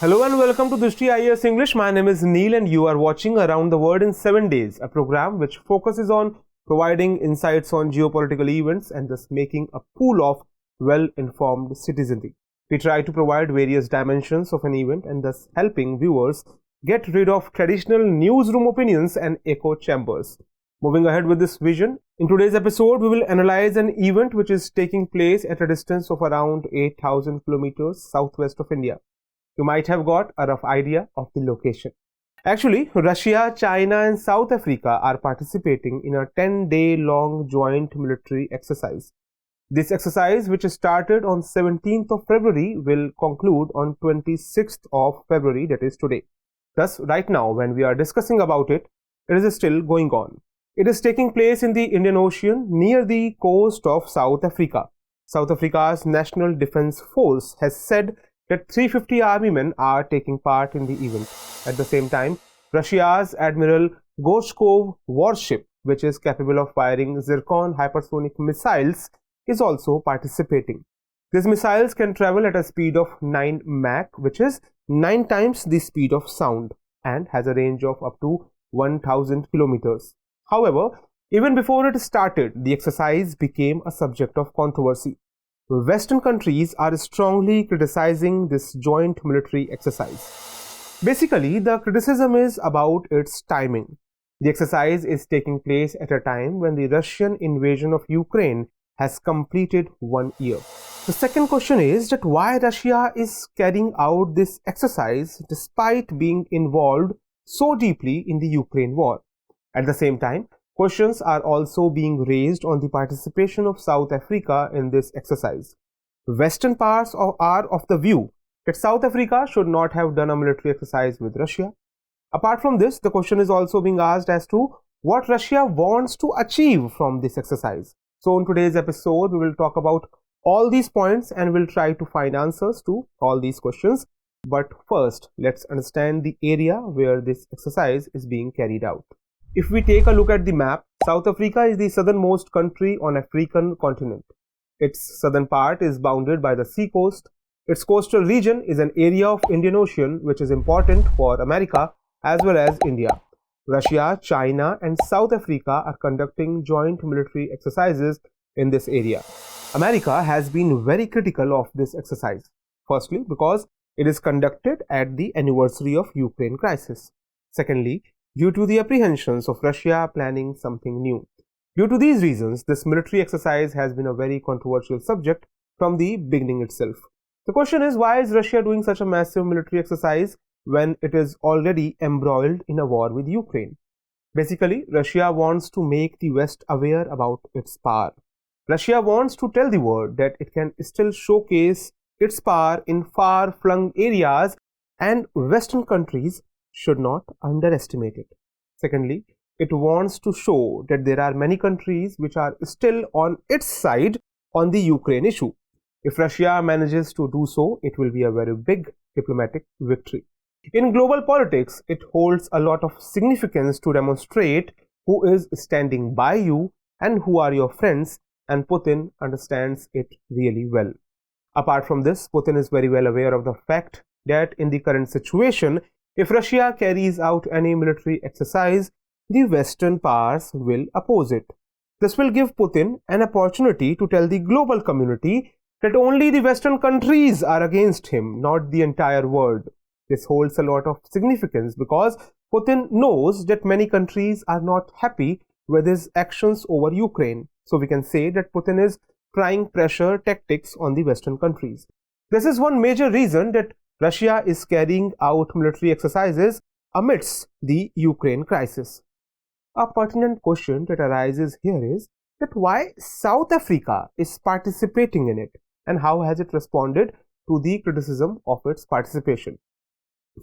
Hello and welcome to Drishti IAS English. My name is Neel and you are watching Around the World in 7 Days, a program which focuses on providing insights on geopolitical events and thus making a pool of well-informed citizenry. We try to provide various dimensions of an event and thus helping viewers get rid of traditional newsroom opinions and echo chambers. Moving ahead with this vision, in today's episode we will analyze an event which is taking place at a distance of around 8,000 kilometers southwest of India. You might have got a rough idea of the location. Actually, Russia, China and South Africa are participating in a 10-day long joint military exercise. This exercise, which started on 17th of February, will conclude on 26th of February, that is today. Thus, right now when we are discussing about it, it is still going on. It is taking place in the Indian Ocean near the coast of South Africa. South Africa's National Defence Force has said that 350 army men are taking part in the event. At the same time, Russia's Admiral Gorshkov warship, which is capable of firing Zircon hypersonic missiles, is also participating. These missiles can travel at a speed of 9 Mach, which is 9 times the speed of sound, and has a range of up to 1,000 kilometers. However, even before it started, the exercise became a subject of controversy. Western countries are strongly criticizing this joint military exercise. Basically, the criticism is about its timing. The exercise is taking place at a time when the Russian invasion of Ukraine has completed 1 year. The second question is that why Russia is carrying out this exercise despite being involved so deeply in the Ukraine war. At the same time, questions are also being raised on the participation of South Africa in this exercise. Western powers are of the view that South Africa should not have done a military exercise with Russia. Apart from this, the question is also being asked as to what Russia wants to achieve from this exercise. So in today's episode, we will talk about all these points and we'll try to find answers to all these questions. But first, let's understand the area where this exercise is being carried out. If we take a look at the map, South Africa is the southernmost country on African continent. Its southern part is bounded by the sea coast. Its coastal region is an area of Indian Ocean which is important for America as well as India. Russia, China and South Africa are conducting joint military exercises in this area. America has been very critical of this exercise. Firstly, because it is conducted at the anniversary of Ukraine crisis. Secondly, due to the apprehensions of Russia planning something new. Due to these reasons, this military exercise has been a very controversial subject from the beginning itself. The question is, why is Russia doing such a massive military exercise when it is already embroiled in a war with Ukraine? Basically, Russia wants to make the West aware about its power. Russia wants to tell the world that it can still showcase its power in far-flung areas and Western countries should not underestimate it. Secondly, it wants to show that there are many countries which are still on its side on the Ukraine issue. If Russia manages to do so, it will be a very big diplomatic victory. In global politics, it holds a lot of significance to demonstrate who is standing by you and who are your friends, and Putin understands it really well. Apart from this, Putin is very well aware of the fact that in the current situation, if Russia carries out any military exercise, the Western powers will oppose it. This will give Putin an opportunity to tell the global community that only the Western countries are against him, not the entire world. This holds a lot of significance because Putin knows that many countries are not happy with his actions over Ukraine. So we can say that Putin is trying pressure tactics on the Western countries. This is one major reason that Russia is carrying out military exercises amidst the Ukraine crisis. A pertinent question that arises here is that why South Africa is participating in it and how has it responded to the criticism of its participation.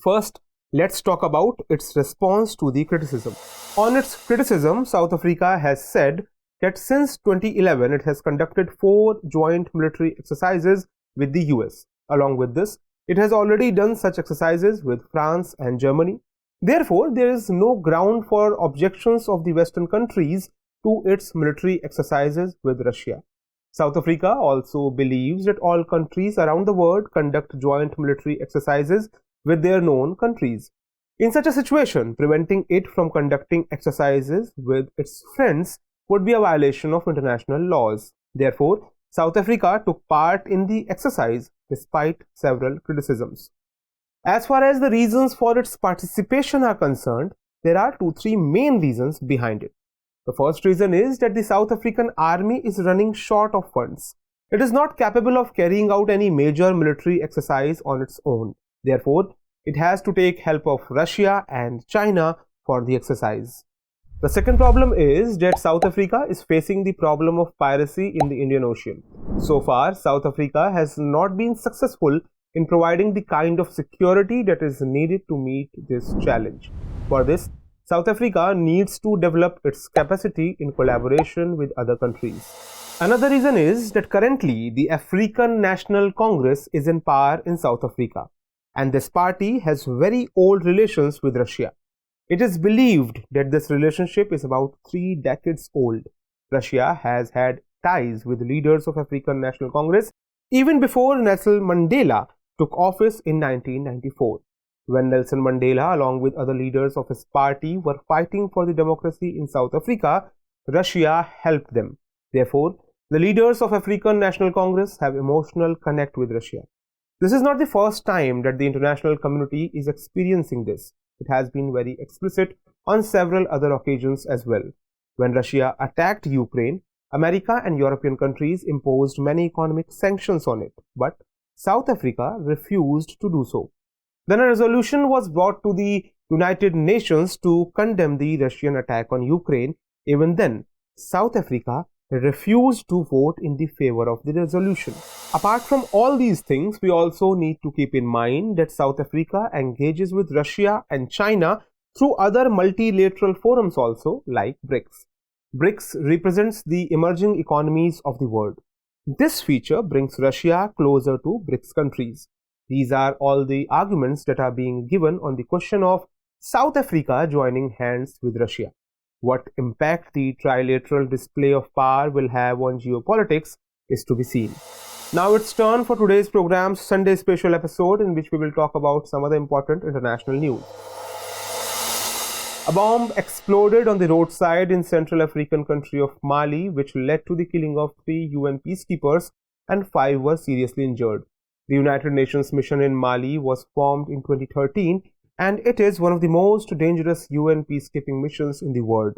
First, let's talk about its response to the criticism. On its criticism, South Africa has said that since 2011 it has conducted 4 joint military exercises with the US. Along with this, it has already done such exercises with France and Germany. Therefore, there is no ground for objections of the Western countries to its military exercises with Russia. South Africa also believes that all countries around the world conduct joint military exercises with their known countries. In such a situation, preventing it from conducting exercises with its friends would be a violation of international laws. Therefore, South Africa took part in the exercise despite several criticisms. As far as the reasons for its participation are concerned, there are 2-3 main reasons behind it. The first reason is that the South African army is running short of funds. It is not capable of carrying out any major military exercise on its own. Therefore, it has to take help of Russia and China for the exercise. The second problem is that South Africa is facing the problem of piracy in the Indian Ocean. So far, South Africa has not been successful in providing the kind of security that is needed to meet this challenge. For this, South Africa needs to develop its capacity in collaboration with other countries. Another reason is that currently the African National Congress is in power in South Africa, and this party has very old relations with Russia. It is believed that this relationship is about 3 decades old. Russia has had ties with leaders of African National Congress even before Nelson Mandela took office in 1994. When Nelson Mandela, along with other leaders of his party, were fighting for the democracy in South Africa, Russia helped them. Therefore, the leaders of African National Congress have emotional connect with Russia. This is not the first time that the international community is experiencing this. It has been very explicit on several other occasions as well. When Russia attacked Ukraine, America and European countries imposed many economic sanctions on it, but South Africa refused to do so. Then a resolution was brought to the United Nations to condemn the Russian attack on Ukraine. Even then, South Africa refused to vote in the favor of the resolution. Apart from all these things, we also need to keep in mind that South Africa engages with Russia and China through other multilateral forums also, like BRICS. BRICS represents the emerging economies of the world. This feature brings Russia closer to BRICS countries. These are all the arguments that are being given on the question of South Africa joining hands with Russia. What impact the trilateral display of power will have on geopolitics is to be seen. Now it's turn for today's program's Sunday special episode, in which we will talk about some other important international news. A bomb exploded on the roadside in Central African country of Mali, which led to the killing of 3 UN peacekeepers and 5 were seriously injured. The United Nations mission in Mali was formed in 2013, and it is one of the most dangerous UN peacekeeping missions in the world.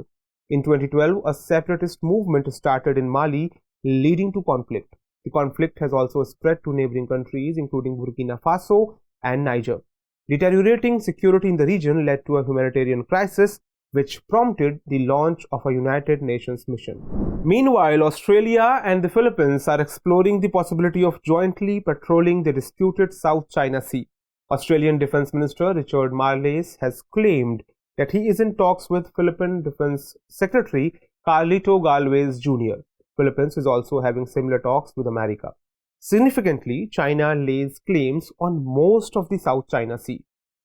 In 2012, a separatist movement started in Mali, leading to conflict. The conflict has also spread to neighboring countries, including Burkina Faso and Niger. Deteriorating security in the region led to a humanitarian crisis, which prompted the launch of a United Nations mission. Meanwhile, Australia and the Philippines are exploring the possibility of jointly patrolling the disputed South China Sea. Australian Defence Minister Richard Marles has claimed that he is in talks with Philippine Defence Secretary Carlito Galvez Jr. Philippines is also having similar talks with America. Significantly, China lays claims on most of the South China Sea.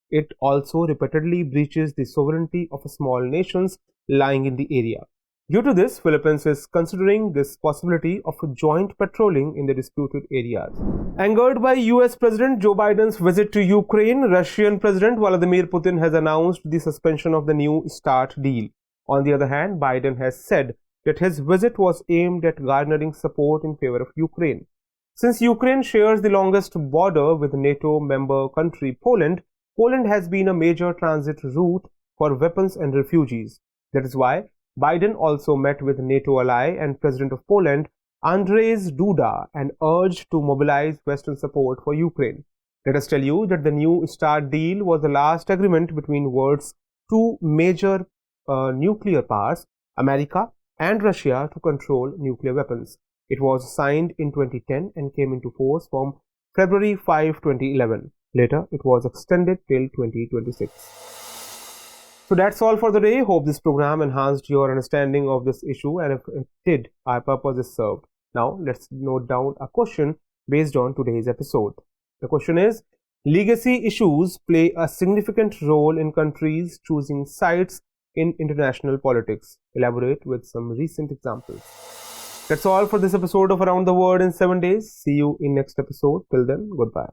It also repeatedly breaches the sovereignty of small nations lying in the area. Due to this, Philippines is considering this possibility of joint patrolling in the disputed areas. Angered by US President Joe Biden's visit to Ukraine, Russian President Vladimir Putin has announced the suspension of the New START deal. On the other hand, Biden has said that his visit was aimed at garnering support in favor of Ukraine. Since Ukraine shares the longest border with NATO member country Poland, Poland has been a major transit route for weapons and refugees. That is why Biden also met with NATO ally and President of Poland, Andrzej Duda, and urged to mobilize Western support for Ukraine. Let us tell you that the New START deal was the last agreement between world's 2 major nuclear powers, America and Russia, to control nuclear weapons. It was signed in 2010 and came into force from February 5, 2011. Later, it was extended till 2026. So that's all for the day. Hope this program enhanced your understanding of this issue, and if it did, our purpose is served. Now, let's note down a question based on today's episode. The question is, legacy issues play a significant role in countries choosing sides in international politics. Elaborate with some recent examples. That's all for this episode of Around the World in 7 days. See you in next episode. Till then, goodbye.